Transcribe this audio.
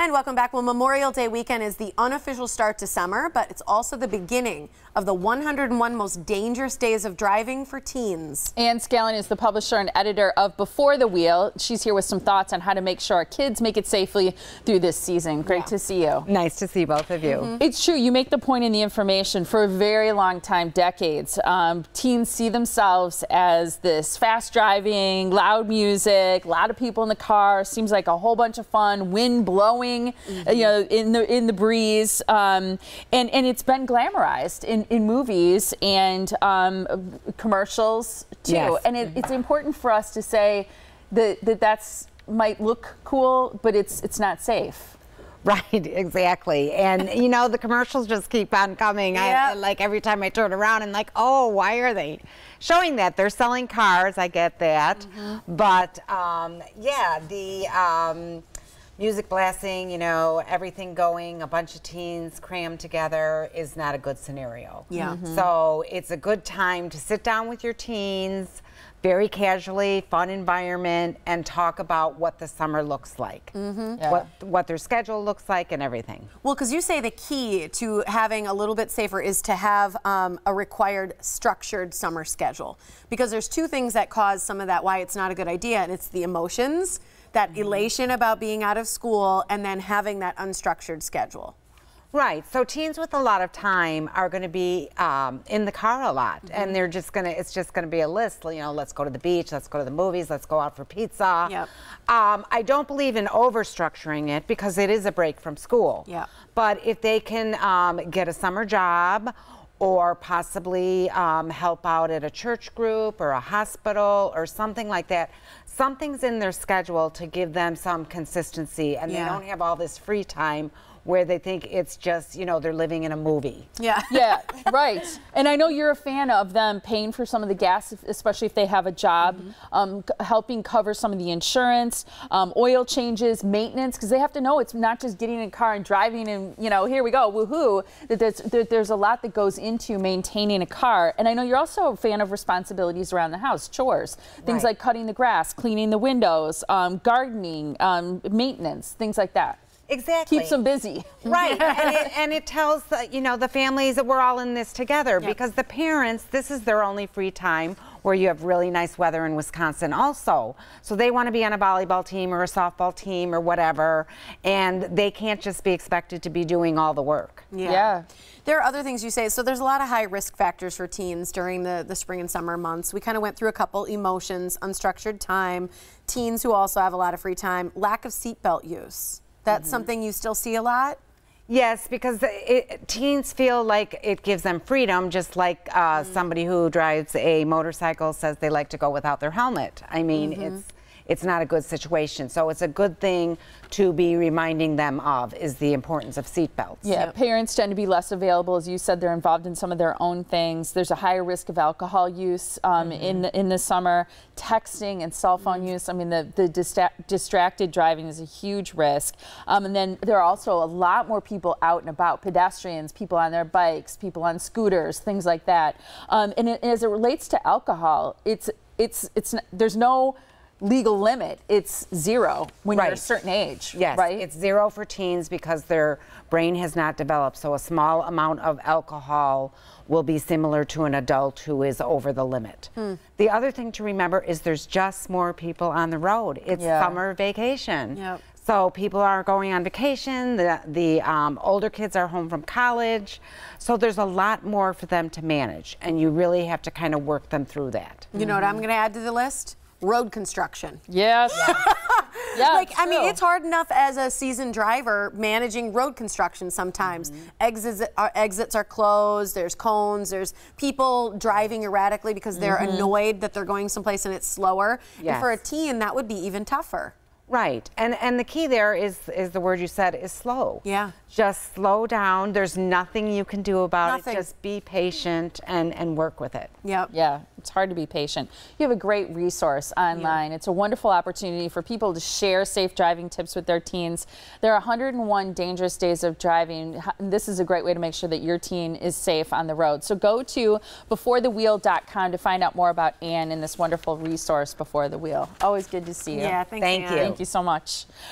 And welcome back. Well, Memorial Day weekend is the unofficial start to summer, but it's also the beginning of the 101 most dangerous days of driving for teens. Anne Scallon is the publisher and editor of Before the Wheel. She's here with some thoughts on how to make sure our kids make it safely through this season. Great to see you. Nice to see both of you. It's true. You make the point in the information for a very long time, decades. Teens see themselves as this fast driving, loud music, a lot of people in the car, seems like a whole bunch of fun, wind blowing, you know, in the breeze, and it's been glamorized in movies and commercials too. Yes. And it's important for us to say that might look cool, but it's not safe. Right, exactly. And you know, the commercials just keep on coming. Yep. Like every time I turn around and like, oh, why are they showing that? They're selling cars, I get that. But yeah, the music blasting, you know, everything going, a bunch of teens crammed together is not a good scenario. Yeah. So it's a good time to sit down with your teens, very casually, fun environment, and talk about what the summer looks like, what their schedule looks like and everything. Well, because you say the key to having a little bit safer is to have a required structured summer schedule. Because there's two things that cause some of that, why it's not a good idea, and it's the emotions, that elation about being out of school, and then having that unstructured schedule. Right. So teens with a lot of time are going to be in the car a lot, and they're just going to, it's just going to be a list, you know, let's go to the beach, let's go to the movies, let's go out for pizza. Yep. I don't believe in over-structuring it because it is a break from school. Yeah. But if they can get a summer job or possibly help out at a church group or a hospital or something like that, something's in their schedule to give them some consistency, and they don't have all this free time where they think it's just, you know, they're living in a movie. Yeah. Yeah, right. And I know you're a fan of them paying for some of the gas, especially if they have a job, helping cover some of the insurance, oil changes, maintenance, because they have to know it's not just getting in a car and driving and, you know, here we go, woohoo, that there's a lot that goes into maintaining a car. And I know you're also a fan of responsibilities around the house, chores, things like cutting the grass, cleaning the windows, gardening, maintenance, things like that. Exactly. Keeps them busy. Right. and it tells, you know, the families that we're all in this together, because the parents, this is their only free time where you have really nice weather in Wisconsin also. So they want to be on a volleyball team or a softball team or whatever, and they can't just be expected to be doing all the work. Yeah. There are other things you say. So there's a lot of high risk factors for teens during the spring and summer months. We kind of went through a couple: emotions, unstructured time, teens who also have a lot of free time, lack of seatbelt use. That's something you still see a lot? Yes, because teens feel like it gives them freedom, just like somebody who drives a motorcycle says they like to go without their helmet. I mean, it's not a good situation. So it's a good thing to be reminding them of, is the importance of seatbelts. Yeah, parents tend to be less available. As you said, they're involved in some of their own things. There's a higher risk of alcohol use in the summer, texting and cell phone use. I mean, the distracted driving is a huge risk. And then there are also a lot more people out and about, pedestrians, people on their bikes, people on scooters, things like that. And as it relates to alcohol, there's no legal limit. It's zero when you're a certain age. Yes, right? It's zero for teens because their brain has not developed. So a small amount of alcohol will be similar to an adult who is over the limit. The other thing to remember is there's just more people on the road. It's summer vacation. So people are going on vacation, the older kids are home from college, so there's a lot more for them to manage, and you really have to kind of work them through that. You know what I'm going to add to the list? Road construction. Yes. Yeah, like, I mean, it's hard enough as a seasoned driver managing road construction sometimes. Exits are closed, there's cones, there's people driving erratically because they're annoyed that they're going someplace and it's slower. And for a teen, that would be even tougher. Right, and the key there is the word you said, is slow. Yeah. Just slow down. There's nothing you can do about Nothing. it. Just be patient and work with it. Yep. Yeah, it's hard to be patient. You have a great resource online. It's a wonderful opportunity for people to share safe driving tips with their teens. There are 101 dangerous days of driving. This is a great way to make sure that your teen is safe on the road. So go to beforethewheel.com to find out more about Anne and this wonderful resource, Before the Wheel. Always good to see you. Yeah, Thank you. Thank you so much.